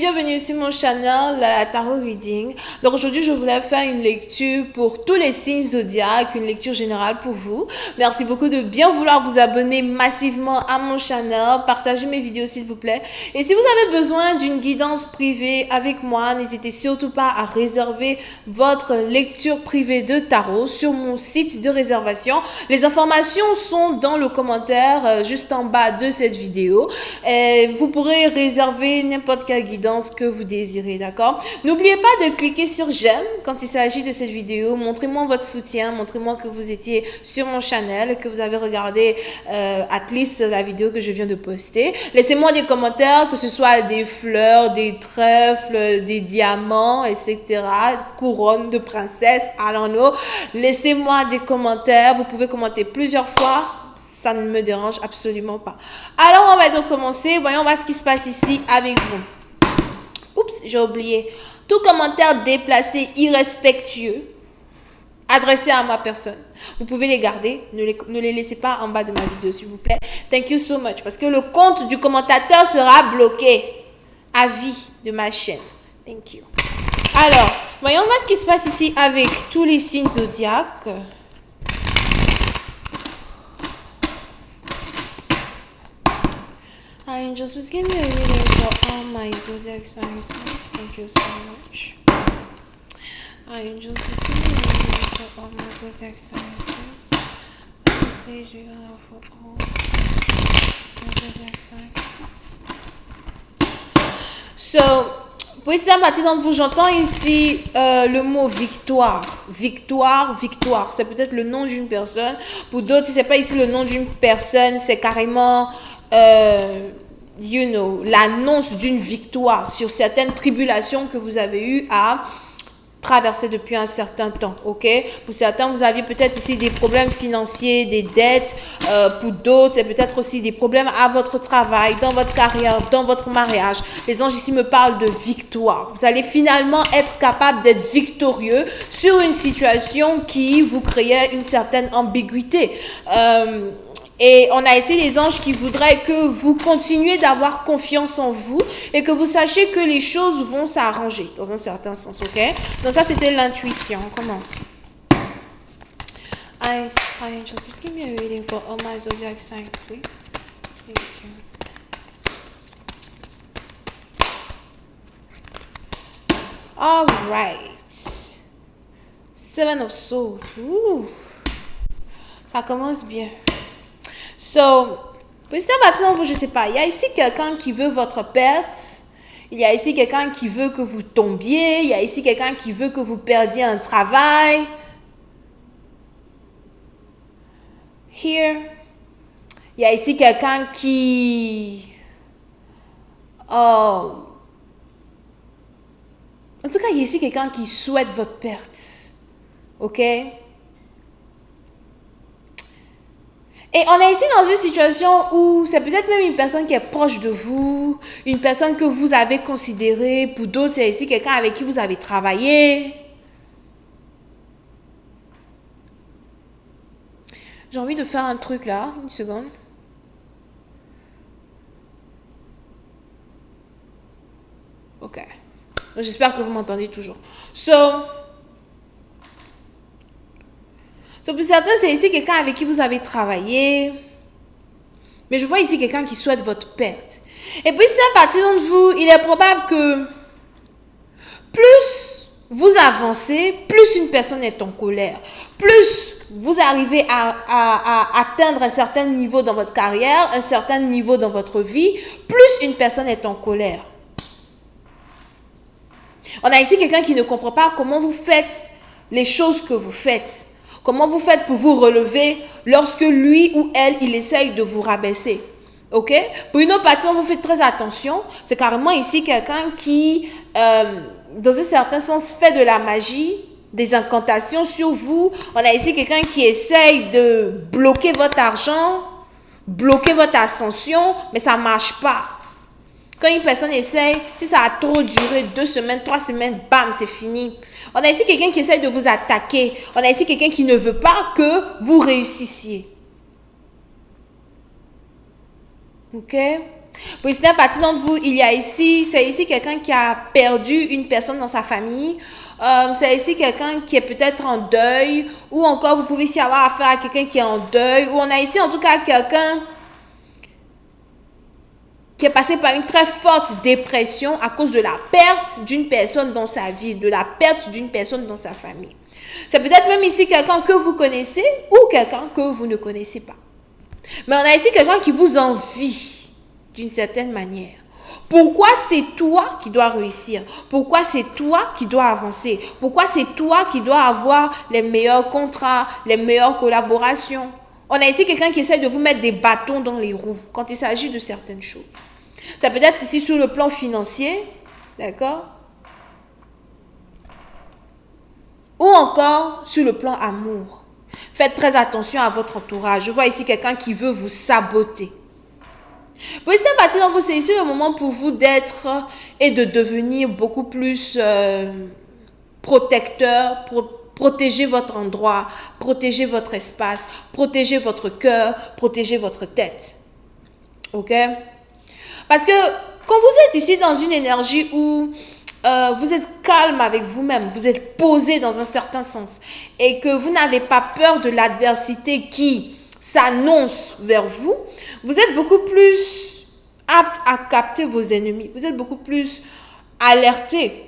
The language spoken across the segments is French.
bienvenue sur mon channel la Tarot Reading. Donc aujourd'hui je voulais faire une lecture pour tous les signes zodiaques, une lecture générale pour vous. Merci beaucoup de bien vouloir vous abonner massivement à mon channel, partagez mes vidéos s'il vous plaît. Et si vous avez besoin d'une guidance privée avec moi, n'hésitez surtout pas à réserver votre lecture privée de tarot sur mon site de réservation. Les informations sont dans le commentaire juste en bas de cette vidéo. Et vous pourrez réserver n'importe quelle guidance que vous désirez, d'accord? N'oubliez pas de cliquer sur j'aime quand il s'agit de cette vidéo. Montrez-moi votre soutien, montrez-moi que vous étiez sur mon channel, que vous avez regardé at least la vidéo que je viens de poster. Laissez-moi des commentaires, que ce soit des fleurs, des trèfles, des diamants, etc. Couronne de princesse, I don't know. Laissez-moi des commentaires, vous pouvez commenter plusieurs fois. Ça ne me dérange absolument pas. Alors, on va donc commencer. Voyons voir ce qui se passe ici avec vous. Oups, j'ai oublié. Tout commentaire déplacé, irrespectueux, adressé à ma personne. Vous pouvez les garder. Ne les laissez pas en bas de ma vidéo, s'il vous plaît. Thank you so much. Parce que le compte du commentateur sera bloqué à vie de ma chaîne. Thank you. Alors, voyons voir ce qui se passe ici avec tous les signes zodiaques. Hi angels, please give me a reading for all my zodiac signs, please. Thank you so much. Hi angels, please give me a reading for all my zodiac signs, please. Message you have for all my zodiac signs. So, pour la partie d'entre vous, j'entends ici le mot victoire. Victoire, victoire. C'est peut-être le nom d'une personne. Pour d'autres, si ce n'est pas ici le nom d'une personne, c'est carrément l'annonce d'une victoire sur certaines tribulations que vous avez eu à traverser depuis un certain temps, ok? Pour certains, vous aviez peut-être ici des problèmes financiers, des dettes. Pour d'autres, c'est peut-être aussi des problèmes à votre travail, dans votre carrière, dans votre mariage. Les anges ici me parlent de victoire. Vous allez finalement être capable d'être victorieux sur une situation qui vous créait une certaine ambiguïté. Et on a ici des anges qui voudraient que vous continuiez d'avoir confiance en vous et que vous sachiez que les choses vont s'arranger dans un certain sens, ok? Donc ça, c'était l'intuition. On commence. Hi, angels, just give me a reading for all my zodiac signs, please. Thank you. All right. Seven of Swords. Ouh. Ça commence bien. So, petit à petit, je ne sais pas, il y a ici quelqu'un qui veut votre perte, il y a ici quelqu'un qui veut que vous tombiez, il y a ici quelqu'un qui veut que vous perdiez un travail. Here, il y a ici quelqu'un qui... en tout cas, il y a ici quelqu'un qui souhaite votre perte. Ok? Et on est ici dans une situation où c'est peut-être même une personne qui est proche de vous, une personne que vous avez considérée. Pour d'autres, c'est ici quelqu'un avec qui vous avez travaillé. J'ai envie de faire un truc là, une seconde. Ok. J'espère que vous m'entendez toujours. Pour certains, c'est ici quelqu'un avec qui vous avez travaillé. Mais je vois ici quelqu'un qui souhaite votre perte. Et puis, c'est à partir d'entre vous, il est probable que plus vous avancez, plus une personne est en colère. Plus vous arrivez à atteindre un certain niveau dans votre carrière, un certain niveau dans votre vie, plus une personne est en colère. On a ici quelqu'un qui ne comprend pas comment vous faites les choses que vous faites. Comment vous faites pour vous relever lorsque lui ou elle, il essaye de vous rabaisser. Ok? Pour une autre partie, vous faites très attention. C'est carrément ici quelqu'un qui, dans un certain sens, fait de la magie, des incantations sur vous. On a ici quelqu'un qui essaye de bloquer votre argent, bloquer votre ascension, mais ça ne marche pas. Quand une personne essaye, si ça a trop duré 2 semaines, 3 semaines, bam, c'est fini. On a ici quelqu'un qui essaye de vous attaquer. On a ici quelqu'un qui ne veut pas que vous réussissiez. Ok? Pour une certaine partie d'entre vous, c'est ici quelqu'un qui a perdu une personne dans sa famille. C'est ici quelqu'un qui est peut-être en deuil, ou encore vous pouvez ici avoir affaire à quelqu'un qui est en deuil, ou on a ici en tout cas quelqu'un qui est passé par une très forte dépression à cause de la perte d'une personne dans sa vie, de la perte d'une personne dans sa famille. C'est peut-être même ici quelqu'un que vous connaissez ou quelqu'un que vous ne connaissez pas. Mais on a ici quelqu'un qui vous envie d'une certaine manière. Pourquoi c'est toi qui dois réussir? Pourquoi c'est toi qui dois avancer? Pourquoi c'est toi qui dois avoir les meilleurs contrats, les meilleures collaborations? On a ici quelqu'un qui essaie de vous mettre des bâtons dans les roues quand il s'agit de certaines choses. Ça peut être ici sur le plan financier, d'accord? Ou encore sur le plan amour. Faites très attention à votre entourage. Je vois ici quelqu'un qui veut vous saboter. Pour cette partie d'entre vous, c'est ici le moment pour vous d'être et de devenir beaucoup plus protecteur, protéger votre endroit, protéger votre espace, protéger votre cœur, protéger votre tête. Ok? Parce que quand vous êtes ici dans une énergie où vous êtes calme avec vous-même, vous êtes posé dans un certain sens et que vous n'avez pas peur de l'adversité qui s'annonce vers vous, vous êtes beaucoup plus apte à capter vos ennemis. Vous êtes beaucoup plus alerté.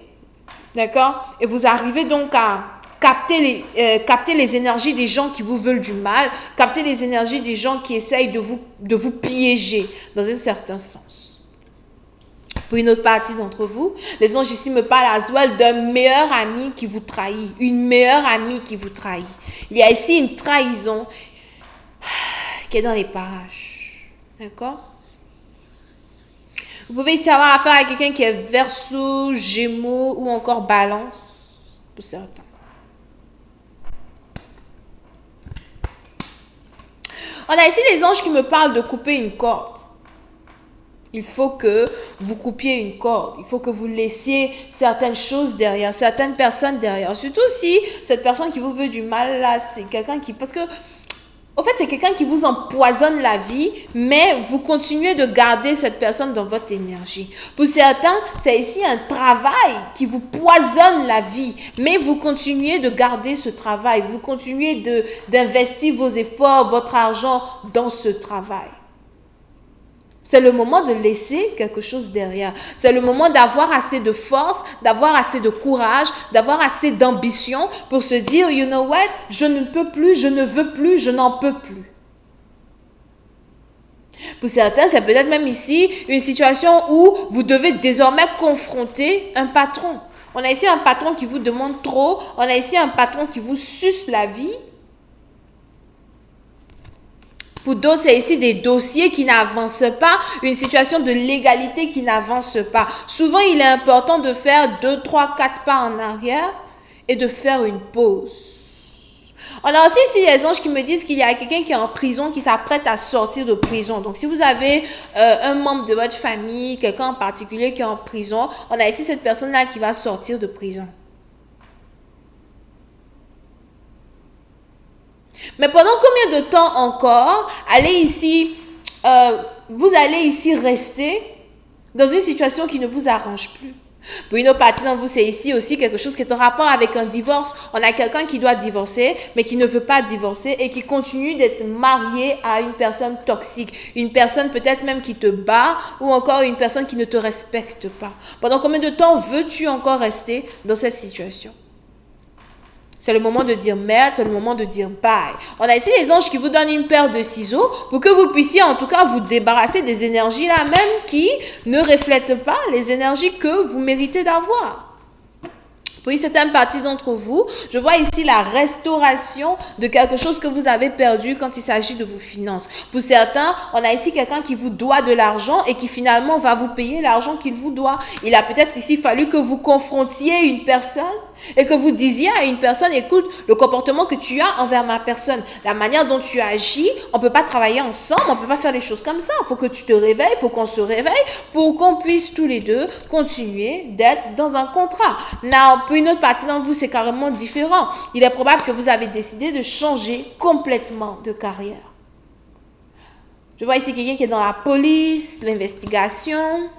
D'accord? Et vous arrivez donc à capter les énergies des gens qui vous veulent du mal, capter les énergies des gens qui essayent de vous piéger dans un certain sens. Pour une autre partie d'entre vous, les anges ici me parlent as well d'un meilleur ami qui vous trahit, une meilleure amie qui vous trahit. Il y a ici une trahison qui est dans les parages. D'accord? Vous pouvez ici avoir affaire à quelqu'un qui est Verseau, Gémeaux ou encore Balance, pour certains. On a ici des anges qui me parlent de couper une corde. Il faut que vous coupiez une corde. Il faut que vous laissiez certaines choses derrière, certaines personnes derrière. Surtout si cette personne qui vous veut du mal, là, c'est quelqu'un qui... Parce que, en fait, c'est quelqu'un qui vous empoisonne la vie, mais vous continuez de garder cette personne dans votre énergie. Pour certains, c'est ici un travail qui vous poisonne la vie, mais vous continuez de garder ce travail. Vous continuez d'investir vos efforts, votre argent dans ce travail. C'est le moment de laisser quelque chose derrière. C'est le moment d'avoir assez de force, d'avoir assez de courage, d'avoir assez d'ambition pour se dire, you know what, je ne peux plus, je ne veux plus, je n'en peux plus. Pour certains, c'est peut-être même ici une situation où vous devez désormais confronter un patron. On a ici un patron qui vous demande trop, on a ici un patron qui vous suce la vie. Pour d'autres, c'est ici des dossiers qui n'avancent pas, une situation de légalité qui n'avance pas. Souvent, il est important de faire 2, 3, 4 pas en arrière et de faire une pause. On a aussi ici les anges qui me disent qu'il y a quelqu'un qui est en prison, qui s'apprête à sortir de prison. Donc, si vous avez un membre de votre famille, quelqu'un en particulier qui est en prison, on a ici cette personne-là qui va sortir de prison. Mais pendant combien de temps encore vous allez ici rester dans une situation qui ne vous arrange plus? Pour une autre partie d'entre vous, c'est ici aussi quelque chose qui est en rapport avec un divorce. On a quelqu'un qui doit divorcer, mais qui ne veut pas divorcer et qui continue d'être marié à une personne toxique. Une personne peut-être même qui te bat ou encore une personne qui ne te respecte pas. Pendant combien de temps veux-tu encore rester dans cette situation? C'est le moment de dire merde, c'est le moment de dire bye. On a ici les anges qui vous donnent une paire de ciseaux pour que vous puissiez en tout cas vous débarrasser des énergies là même qui ne reflètent pas les énergies que vous méritez d'avoir. Pour une certaine partie d'entre vous, je vois ici la restauration de quelque chose que vous avez perdu quand il s'agit de vos finances. Pour certains, on a ici quelqu'un qui vous doit de l'argent et qui finalement va vous payer l'argent qu'il vous doit. Il a peut-être ici fallu que vous confrontiez une personne et que vous disiez à une personne, écoute, le comportement que tu as envers ma personne, la manière dont tu agis, on ne peut pas travailler ensemble, on ne peut pas faire les choses comme ça. Il faut que tu te réveilles, il faut qu'on se réveille pour qu'on puisse tous les deux continuer d'être dans un contrat. Now, pour une autre partie d'entre vous, c'est carrément différent. Il est probable que vous avez décidé de changer complètement de carrière. Je vois ici quelqu'un qui est dans la police, l'investigation.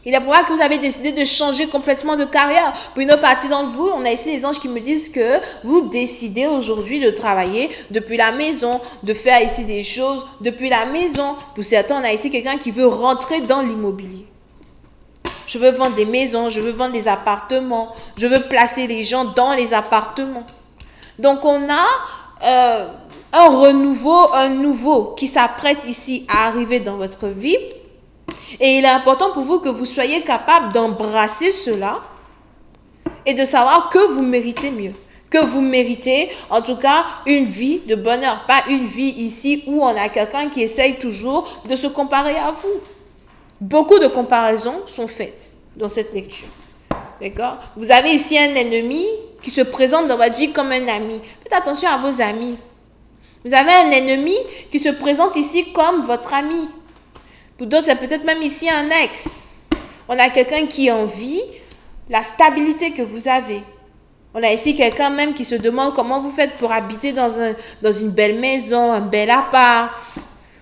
Il est probable que vous avez décidé de changer complètement de carrière. Pour une autre partie d'entre vous, on a ici des anges qui me disent que vous décidez aujourd'hui de travailler depuis la maison, de faire ici des choses depuis la maison. Pour certains, on a ici quelqu'un qui veut rentrer dans l'immobilier. Je veux vendre des maisons, je veux vendre des appartements, je veux placer les gens dans les appartements. Donc, on a un renouveau, un nouveau qui s'apprête ici à arriver dans votre vie. Et il est important pour vous que vous soyez capable d'embrasser cela et de savoir que vous méritez mieux. Que vous méritez, en tout cas, une vie de bonheur. Pas une vie ici où on a quelqu'un qui essaye toujours de se comparer à vous. Beaucoup de comparaisons sont faites dans cette lecture. D'accord? Vous avez ici un ennemi qui se présente dans votre vie comme un ami. Faites attention à vos amis. Vous avez un ennemi qui se présente ici comme votre ami. Pour d'autres, c'est peut-être même ici un ex. On a quelqu'un qui envie la stabilité que vous avez. On a ici quelqu'un même qui se demande comment vous faites pour habiter dans une belle maison, un bel appart.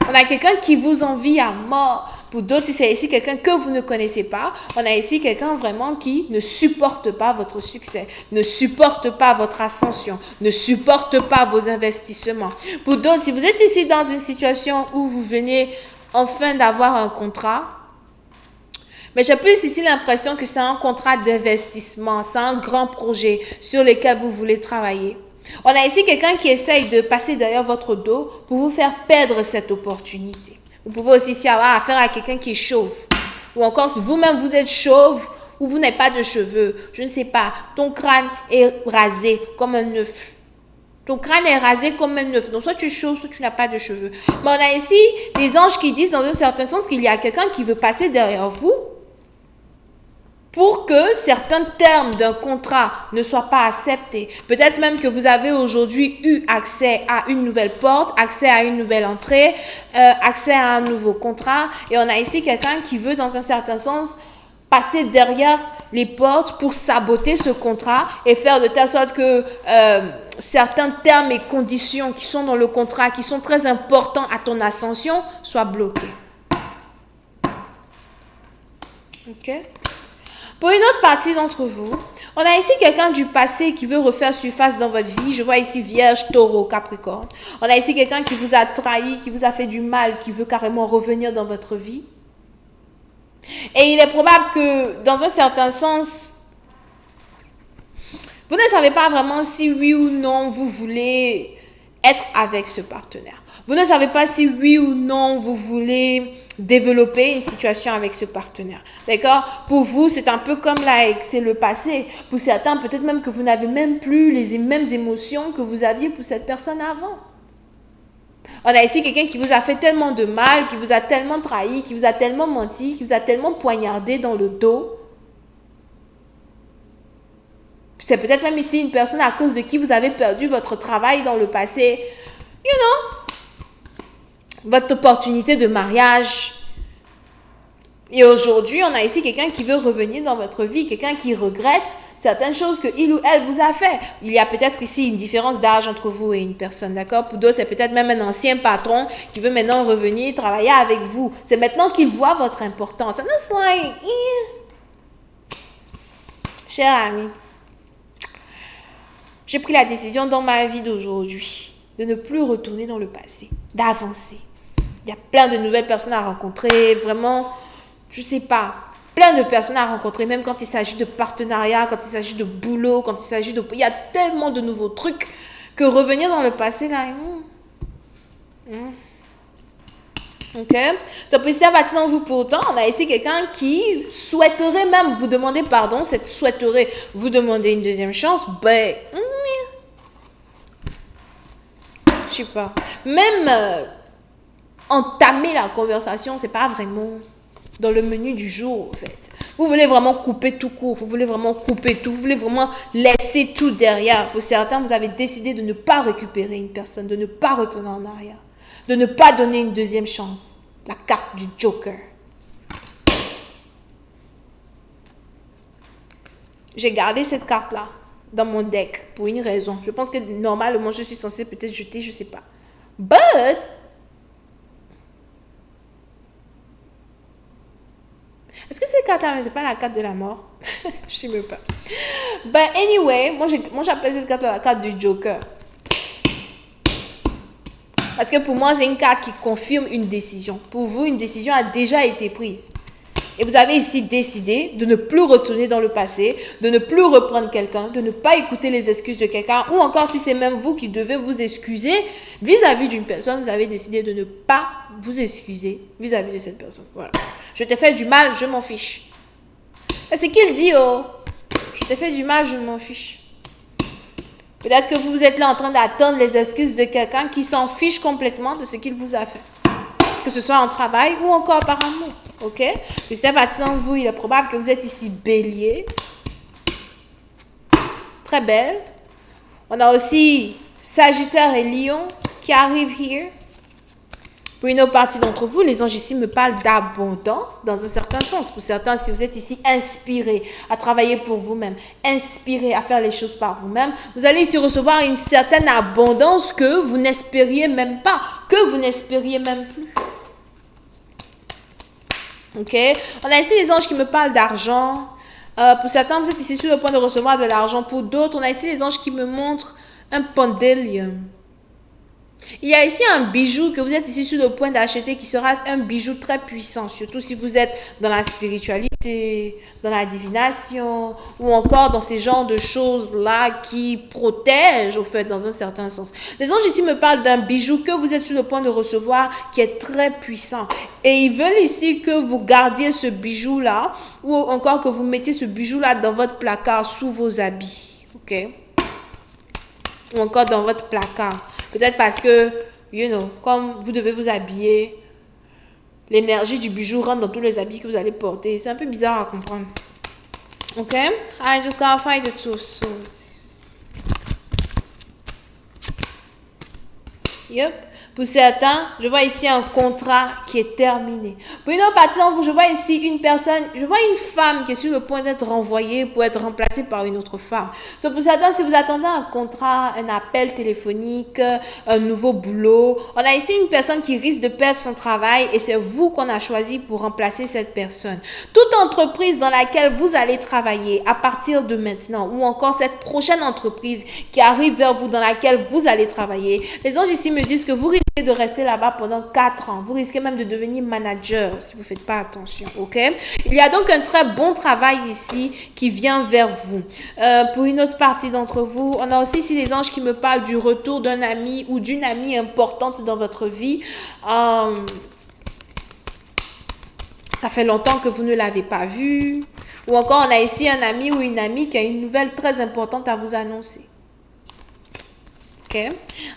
On a quelqu'un qui vous envie à mort. Pour d'autres, si c'est ici quelqu'un que vous ne connaissez pas, on a ici quelqu'un vraiment qui ne supporte pas votre succès, ne supporte pas votre ascension, ne supporte pas vos investissements. Pour d'autres, si vous êtes ici dans une situation où vous venez enfin d'avoir un contrat, mais j'ai plus ici l'impression que c'est un contrat d'investissement, c'est un grand projet sur lequel vous voulez travailler. On a ici quelqu'un qui essaye de passer derrière votre dos pour vous faire perdre cette opportunité. Vous pouvez aussi ici avoir affaire à quelqu'un qui est chauve. Ou encore, si vous-même vous êtes chauve ou vous n'avez pas de cheveux, je ne sais pas, ton crâne est rasé comme un œuf. Ton crâne est rasé comme un œuf. Donc, soit tu es chauve, soit tu n'as pas de cheveux. Mais on a ici les anges qui disent dans un certain sens qu'il y a quelqu'un qui veut passer derrière vous pour que certains termes d'un contrat ne soient pas acceptés. Peut-être même que vous avez aujourd'hui eu accès à une nouvelle porte, accès à une nouvelle entrée, accès à un nouveau contrat. Et on a ici quelqu'un qui veut, dans un certain sens, passer derrière les portes pour saboter ce contrat et faire de telle sorte que certains termes et conditions qui sont dans le contrat, qui sont très importants à ton ascension, soient bloqués. Ok? Pour une autre partie d'entre vous, on a ici quelqu'un du passé qui veut refaire surface dans votre vie. Je vois ici Vierge, Taureau, Capricorne. On a ici quelqu'un qui vous a trahi, qui vous a fait du mal, qui veut carrément revenir dans votre vie. Et il est probable que, dans un certain sens, vous ne savez pas vraiment si oui ou non vous voulez être avec ce partenaire. Vous ne savez pas si oui ou non vous voulez développer une situation avec ce partenaire. D'accord? Pour vous, c'est un peu comme c'est le passé. Pour certains, peut-être même que vous n'avez même plus les mêmes émotions que vous aviez pour cette personne avant. On a ici quelqu'un qui vous a fait tellement de mal, qui vous a tellement trahi, qui vous a tellement menti, qui vous a tellement poignardé dans le dos. C'est peut-être même ici une personne à cause de qui vous avez perdu votre travail dans le passé. You know? Votre opportunité de mariage. Et aujourd'hui, on a ici quelqu'un qui veut revenir dans votre vie, quelqu'un qui regrette certaines choses que il ou elle vous a fait. Il y a peut-être ici une différence d'âge entre vous et une personne, d'accord? Pour d'autres, c'est peut-être même un ancien patron qui veut maintenant revenir travailler avec vous. C'est maintenant qu'il voit votre importance. And it's like, cher ami, j'ai pris la décision dans ma vie d'aujourd'hui de ne plus retourner dans le passé, d'avancer. Il y a plein de nouvelles personnes à rencontrer, vraiment, je ne sais pas, plein de personnes à rencontrer, même quand il s'agit de partenariat, quand il s'agit de boulot, quand il s'agit de... Il y a tellement de nouveaux trucs que revenir dans le passé, là... Ok? Ça peut être parti dans vous pourtant. On a ici quelqu'un qui souhaiterait même vous demander pardon, souhaiterait vous demander une deuxième chance, ben... je sais pas. Même... entamer la conversation, c'est pas vraiment dans le menu du jour, en fait. Vous voulez vraiment couper tout court, vous voulez vraiment couper tout, vous voulez vraiment laisser tout derrière. Pour certains, vous avez décidé de ne pas récupérer une personne, de ne pas retourner en arrière, de ne pas donner une deuxième chance. La carte du Joker. J'ai gardé cette carte-là dans mon deck pour une raison. Je pense que normalement, je suis censée peut-être jeter, je sais pas. But attends, mais c'est pas la carte de la mort. Je sais même pas. But anyway, moi j'appelle cette carte la carte du Joker. Parce que pour moi, c'est une carte qui confirme une décision. Pour vous, une décision a déjà été prise. Et vous avez ici décidé de ne plus retourner dans le passé, de ne plus reprendre quelqu'un, de ne pas écouter les excuses de quelqu'un, ou encore si c'est même vous qui devez vous excuser vis-à-vis d'une personne, vous avez décidé de ne pas vous excuser vis-à-vis de cette personne. Voilà. Je t'ai fait du mal, je m'en fiche. Et c'est qu'il dit, oh, je t'ai fait du mal, je m'en fiche. Peut-être que vous êtes là en train d'attendre les excuses de quelqu'un qui s'en fiche complètement de ce qu'il vous a fait. Que ce soit en travail ou encore par amour. Ok? Je sais pas, sinon vous, il est probable que vous êtes ici bélier. Très belle. On a aussi Sagittaire et Lion qui arrivent here. Pour une autre partie d'entre vous, les anges ici me parlent d'abondance dans un certain sens. Pour certains, si vous êtes ici inspiré à travailler pour vous-même, inspiré à faire les choses par vous-même, vous allez ici recevoir une certaine abondance que vous n'espériez même pas, que vous n'espériez même plus. Ok? On a ici les anges qui me parlent d'argent. Pour certains, vous êtes ici sur le point de recevoir de l'argent. Pour d'autres, on a ici les anges qui me montrent un pendulum. Il y a ici un bijou que vous êtes ici sur le point d'acheter qui sera un bijou très puissant, surtout si vous êtes dans la spiritualité, dans la divination ou encore dans ces genres de choses-là qui protègent au fait dans un certain sens. Les anges ici me parlent d'un bijou que vous êtes sur le point de recevoir qui est très puissant et ils veulent ici que vous gardiez ce bijou-là ou encore que vous mettiez ce bijou-là dans votre placard sous vos habits, ok? Ou encore dans votre placard. Peut-être parce que, comme vous devez vous habiller, l'énergie du bijou rentre dans tous les habits que vous allez porter. C'est un peu bizarre à comprendre. Ok? I just gotta find the two swords. Yep. Pour certains, je vois ici un contrat qui est terminé. Pour une autre partie d'entre vous, je vois ici une personne, je vois une femme qui est sur le point d'être renvoyée pour être remplacée par une autre femme. So, pour certains, si vous attendez un contrat, un appel téléphonique, un nouveau boulot, on a ici une personne qui risque de perdre son travail et c'est vous qu'on a choisi pour remplacer cette personne. Toute entreprise dans laquelle vous allez travailler à partir de maintenant ou encore cette prochaine entreprise qui arrive vers vous dans laquelle vous allez travailler, les anges ici me disent que vous risquez de rester là-bas pendant 4 ans. Vous risquez même de devenir manager si vous ne faites pas attention, ok? Il y a donc un très bon travail ici qui vient vers vous. Pour une autre partie d'entre vous, on a aussi ici les anges qui me parlent du retour d'un ami ou d'une amie importante dans votre vie. Ça fait longtemps que vous ne l'avez pas vu. Ou encore, on a ici un ami ou une amie qui a une nouvelle très importante à vous annoncer. Okay.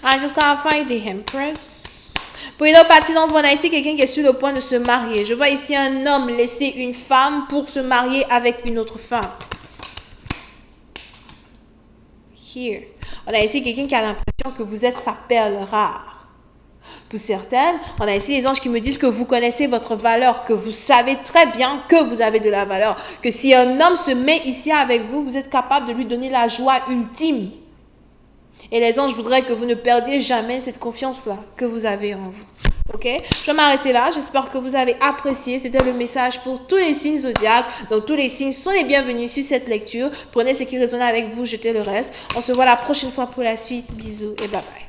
I'm just gonna find the Empress. Pour une autre partie d'entre vous, on a ici quelqu'un qui est sur le point de se marier. Je vois ici un homme laisser une femme pour se marier avec une autre femme. Here. On a ici quelqu'un qui a l'impression que vous êtes sa perle rare. Pour certaines, on a ici les anges qui me disent que vous connaissez votre valeur, que vous savez très bien que vous avez de la valeur, que si un homme se met ici avec vous, vous êtes capable de lui donner la joie ultime. Et les anges voudraient que vous ne perdiez jamais cette confiance-là que vous avez en vous. Ok? Je vais m'arrêter là. J'espère que vous avez apprécié. C'était le message pour tous les signes zodiaques. Donc, tous les signes sont les bienvenus sur cette lecture. Prenez ce qui résonne avec vous, jetez le reste. On se voit la prochaine fois pour la suite. Bisous et bye bye.